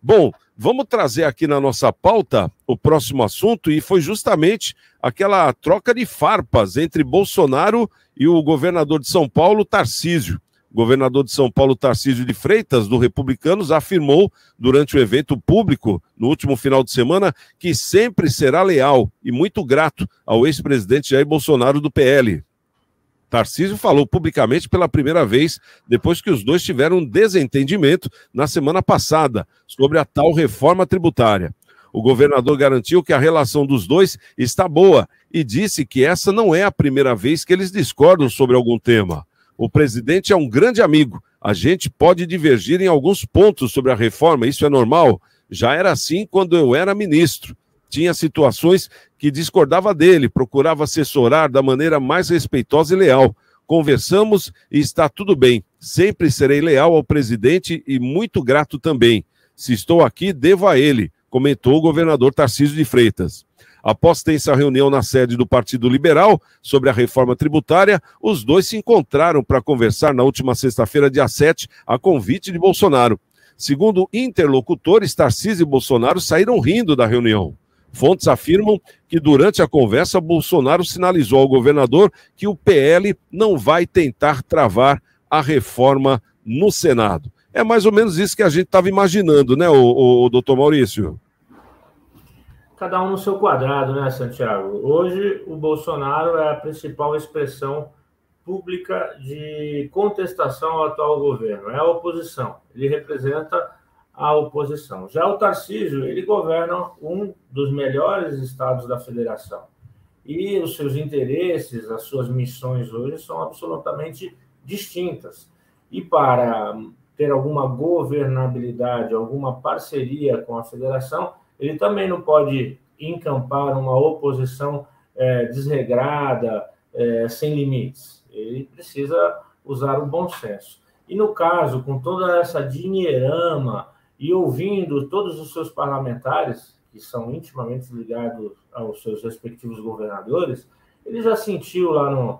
Bom, vamos trazer aqui na nossa pauta o próximo assunto, e foi justamente aquela troca de farpas entre Bolsonaro e o governador de São Paulo, Tarcísio. O governador de São Paulo, Tarcísio de Freitas, do Republicanos, afirmou durante o evento público, no último final de semana, que sempre será leal e muito grato ao ex-presidente Jair Bolsonaro, do PL. Tarcísio falou publicamente pela primeira vez depois que os dois tiveram um desentendimento na semana passada sobre a tal reforma tributária. O governador garantiu que a relação dos dois está boa e disse que essa não é a primeira vez que eles discordam sobre algum tema. O presidente é um grande amigo. A gente pode divergir em alguns pontos sobre a reforma, isso é normal. Já era assim quando eu era ministro. Tinha situações que discordava dele, procurava assessorar da maneira mais respeitosa e leal. Conversamos e está tudo bem. Sempre serei leal ao presidente e muito grato também. Se estou aqui, devo a ele, comentou o governador Tarcísio de Freitas. Após tensa reunião na sede do Partido Liberal sobre a reforma tributária, os dois se encontraram para conversar na última sexta-feira, dia 7, a convite de Bolsonaro. Segundo interlocutores, Tarcísio e Bolsonaro saíram rindo da reunião. Fontes afirmam que durante a conversa, Bolsonaro sinalizou ao governador que o PL não vai tentar travar a reforma no Senado. É mais ou menos isso que a gente estava imaginando, né, o doutor Maurício? Cada um no seu quadrado, né, Santiago? Hoje, o Bolsonaro é a principal expressão pública de contestação ao atual governo, é a oposição. Ele representa a oposição. Já o Tarcísio, ele governa um dos melhores estados da federação. E os seus interesses, as suas missões hoje são absolutamente distintas. E para ter alguma governabilidade, alguma parceria com a federação, ele também não pode encampar uma oposição desregrada, sem limites. Ele precisa usar o bom senso. E no caso, com toda essa dinheirama, e ouvindo todos os seus parlamentares, que são intimamente ligados aos seus respectivos governadores, ele já sentiu lá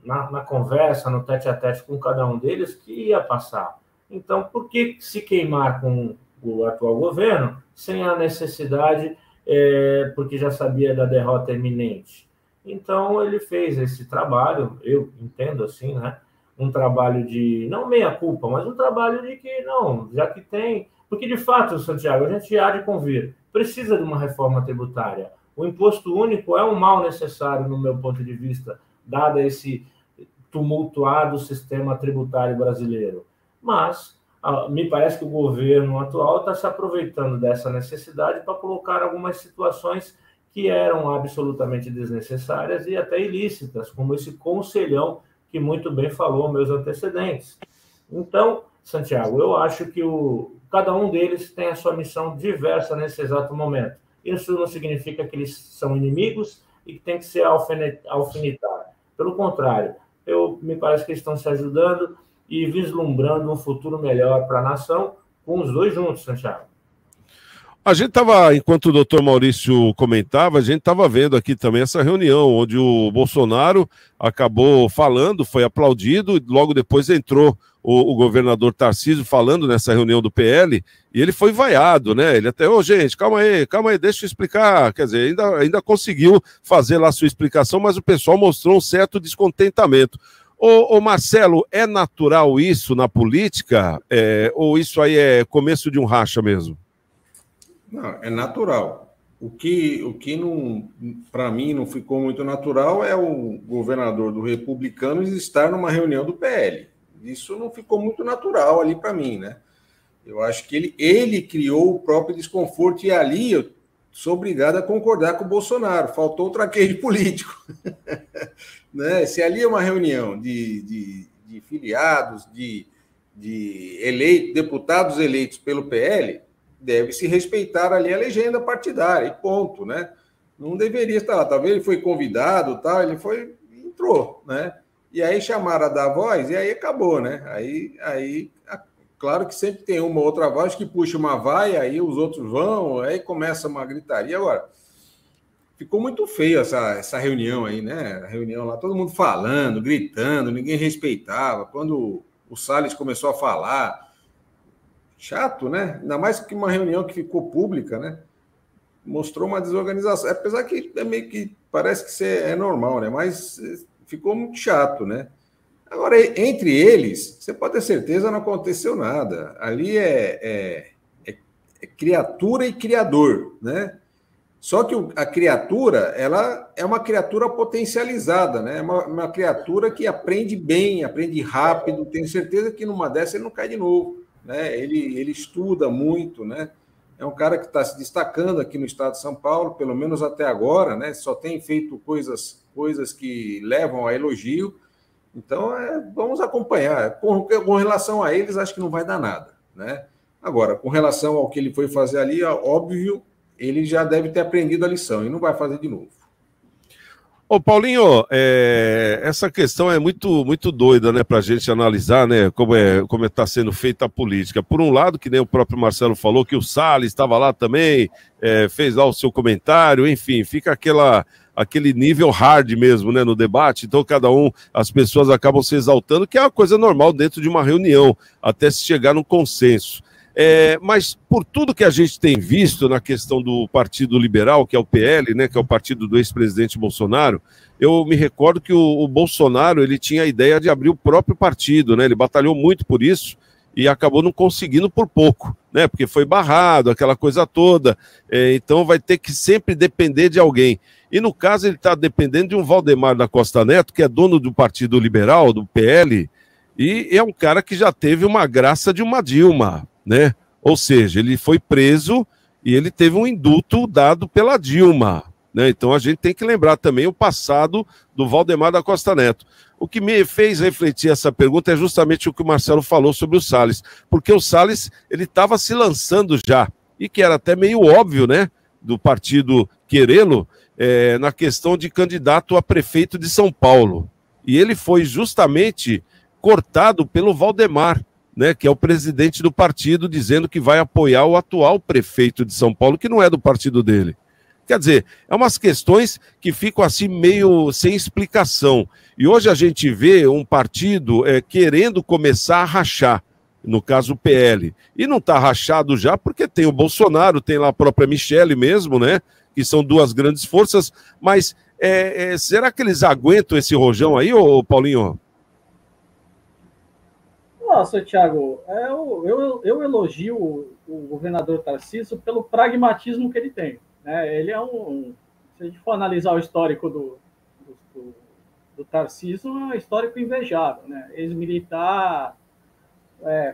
na conversa, no tete-a-tete com cada um deles, que ia passar. Então, por que se queimar com o atual governo sem a necessidade, porque já sabia da derrota iminente? Então, ele fez esse trabalho, eu entendo assim, né? Um trabalho de, não meia-culpa, mas um trabalho de que, não, já que tem... Porque, de fato, Santiago, a gente há de convir, precisa de uma reforma tributária. O imposto único é um mal necessário, no meu ponto de vista, dado esse tumultuado sistema tributário brasileiro. Mas me parece que o governo atual está se aproveitando dessa necessidade para colocar algumas situações que eram absolutamente desnecessárias e até ilícitas, como esse conselhão que muito bem falou meus antecedentes. Então, Santiago, eu acho que cada um deles tem a sua missão diversa nesse exato momento. Isso não significa que eles são inimigos e que tem que ser alfinetar. Pelo contrário, me parece que eles estão se ajudando e vislumbrando um futuro melhor para a nação com os dois juntos, Santiago. A gente estava, enquanto o doutor Maurício comentava, a gente estava vendo aqui também essa reunião, onde o Bolsonaro acabou falando, foi aplaudido, e logo depois entrou o governador Tarcísio falando nessa reunião do PL, e ele foi vaiado, né? Ele até, gente, calma aí, deixa eu explicar. Quer dizer, ainda conseguiu fazer lá a sua explicação, mas o pessoal mostrou um certo descontentamento. Ô Marcelo, é natural isso na política? Ou isso aí é começo de um racha mesmo? Não, é natural. O que não, para mim, não ficou muito natural é o governador do Republicanos estar numa reunião do PL. Isso não ficou muito natural ali para mim, né? Eu acho que ele criou o próprio desconforto e ali eu sou obrigado a concordar com o Bolsonaro. Faltou o traquejo político. Né? Se ali é uma reunião de filiados, de deputados eleitos pelo PL, deve-se respeitar ali a legenda partidária, e ponto, né? Não deveria estar lá. Talvez ele foi convidado, tal, entrou, né? E aí chamaram a dar voz, e aí acabou, né? Aí claro que sempre tem uma outra voz que puxa uma vaia, aí os outros vão, aí começa uma gritaria. Agora, ficou muito feio essa reunião aí, né? A reunião lá, todo mundo falando, gritando, ninguém respeitava. Quando o Salles começou a falar, Chato, né? Ainda mais que uma reunião que ficou pública, né? Mostrou uma desorganização. Apesar que é meio que parece que isso é normal, né? Mas ficou muito chato, né? Agora, entre eles, você pode ter certeza, não aconteceu nada. Ali é criatura e criador, né? Só que a criatura, ela é uma criatura potencializada, né? É uma criatura que aprende bem, aprende rápido. Tenho certeza que numa dessa ele não cai de novo, né? Ele estuda muito, né? É um cara que está se destacando aqui no estado de São Paulo, pelo menos até agora, né? Só tem feito coisas que levam a elogio. Então, vamos acompanhar. Com relação a eles, acho que não vai dar nada, né? Agora, com relação ao que ele foi fazer ali, óbvio, ele já deve ter aprendido a lição e não vai fazer de novo. Ô Paulinho, essa questão é muito doida, né, para a gente analisar, né, como está sendo feita a política. Por um lado, que nem o próprio Marcelo falou, que o Salles estava lá também, fez lá o seu comentário, enfim, fica aquele nível hard mesmo, né, no debate. Então as pessoas acabam se exaltando, que é uma coisa normal dentro de uma reunião, até se chegar num consenso. Mas por tudo que a gente tem visto na questão do Partido Liberal, que é o PL, né, que é o partido do ex-presidente Bolsonaro, eu me recordo que o Bolsonaro ele tinha a ideia de abrir o próprio partido, né, ele batalhou muito por isso e acabou não conseguindo por pouco, né, porque foi barrado, aquela coisa toda, então vai ter que sempre depender de alguém. E no caso ele está dependendo de um Valdemar da Costa Neto, que é dono do Partido Liberal, do PL, e é um cara que já teve uma graça de uma Dilma, né? Ou seja, ele foi preso e ele teve um indulto dado pela Dilma, né? Então a gente tem que lembrar também o passado do Valdemar da Costa Neto. O que me fez refletir essa pergunta é justamente o que o Marcelo falou sobre o Salles, porque o Salles ele estava se lançando já, e que era até meio óbvio, né, do partido querê-lo, na questão de candidato a prefeito de São Paulo. E ele foi justamente cortado pelo Valdemar, né, que é o presidente do partido, dizendo que vai apoiar o atual prefeito de São Paulo, que não é do partido dele. Quer dizer, é umas questões que ficam assim meio sem explicação. E hoje a gente vê um partido querendo começar a rachar, no caso o PL. E não está rachado já porque tem o Bolsonaro, tem lá a própria Michelle mesmo, né, que são duas grandes forças, mas será que eles aguentam esse rojão aí, ô Paulinho? Nossa, Thiago, eu elogio o governador Tarcísio pelo pragmatismo que ele tem, né? Ele se a gente for analisar o histórico do Tarcísio, é um histórico invejável, né? Ex-militar,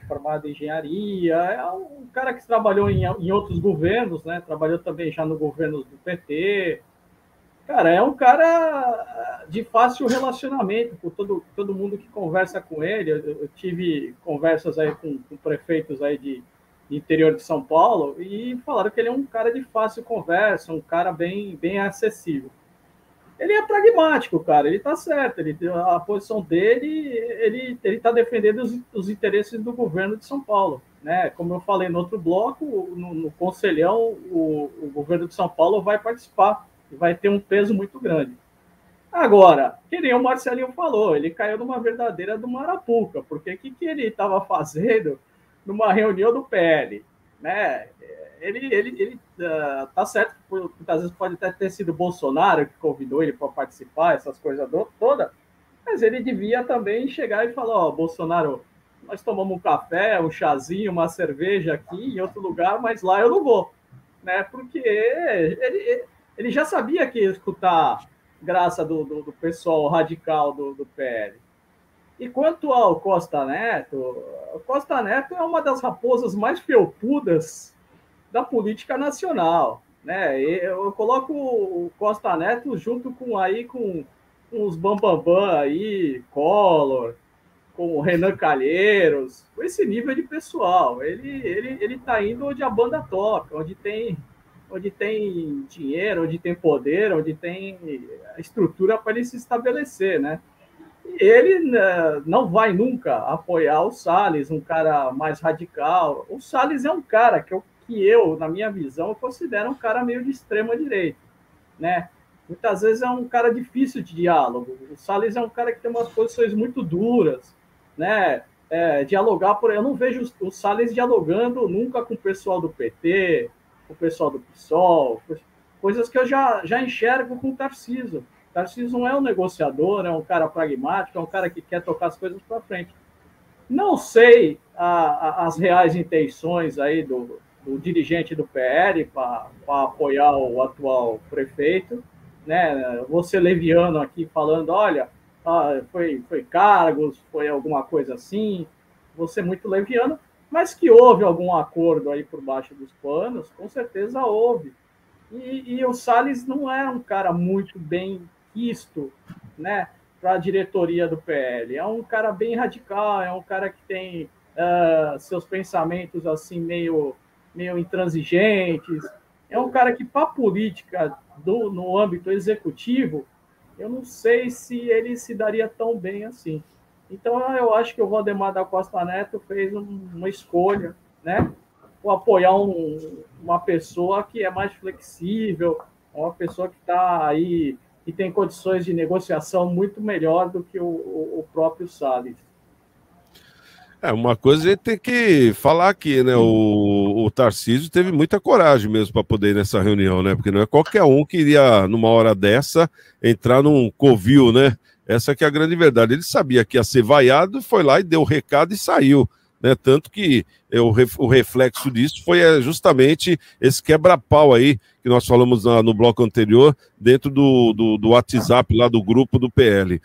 formado em engenharia, é um cara que trabalhou em outros governos, né? Trabalhou também já no governo do PT. Cara, é um cara de fácil relacionamento com todo mundo que conversa com ele. Eu tive conversas aí com prefeitos aí de interior de São Paulo e falaram que ele é um cara de fácil conversa, um cara bem acessível. Ele é pragmático, cara, ele tá certo, a posição dele, ele tá defendendo os interesses do governo de São Paulo, né? Como eu falei no outro bloco, no Conselhão, o governo de São Paulo vai participar e vai ter um peso muito grande. Agora, que nem o Marcelinho falou, ele caiu numa verdadeira do Marapuca, porque o que ele estava fazendo numa reunião do PL, né? Ele tá certo que muitas vezes pode até ter sido o Bolsonaro que convidou ele para participar, essas coisas todas, mas ele devia também chegar e falar, ó, Bolsonaro, nós tomamos um café, um chazinho, uma cerveja aqui em outro lugar, mas lá eu não vou, né? Porque ele já sabia que ia escutar graça do pessoal radical do PL. E quanto ao Costa Neto, o Costa Neto é uma das raposas mais felpudas da política nacional, né? Eu coloco o Costa Neto junto com os bambambam aí, Collor, com o Renan Calheiros, com esse nível de pessoal. Ele tá indo onde a banda toca, onde tem dinheiro, onde tem poder, onde tem estrutura para ele se estabelecer, né? E ele não vai nunca apoiar o Salles, um cara mais radical. O Salles é um cara que eu, na minha visão, eu considero um cara meio de extrema direita, né? Muitas vezes é um cara difícil de diálogo. O Salles é um cara que tem umas posições muito duras, né? dialogar, eu não vejo o Salles dialogando nunca com o pessoal do PT, com o pessoal do PSOL, coisas que eu já enxergo com o Tarcísio. O Tarcísio não é um negociador, é um cara pragmático, é um cara que quer tocar as coisas para frente. Não sei as reais intenções aí do dirigente do PL para apoiar o atual prefeito, né? Você leviano aqui falando, olha, foi cargos, foi alguma coisa assim, você muito leviano, mas que houve algum acordo aí por baixo dos panos, com certeza houve. E o Salles não é um cara muito bem quisto, né, para a diretoria do PL. É um cara bem radical, é um cara que tem seus pensamentos assim meio intransigentes. É um cara que, para a política no âmbito executivo, eu não sei se ele se daria tão bem assim. Então, eu acho que o Valdemar da Costa Neto fez uma escolha, né? Por apoiar uma pessoa que é mais flexível, uma pessoa que está aí e tem condições de negociação muito melhor do que o próprio Salles. Uma coisa a gente tem que falar aqui, né? O Tarcísio teve muita coragem mesmo para poder ir nessa reunião, né? Porque não é qualquer um que iria, numa hora dessa, entrar num covil, né? Essa que é a grande verdade. Ele sabia que ia ser vaiado, foi lá e deu o recado e saiu, né? Tanto que o reflexo disso foi justamente esse quebra-pau aí, que nós falamos no bloco anterior, dentro do WhatsApp lá do grupo do PL.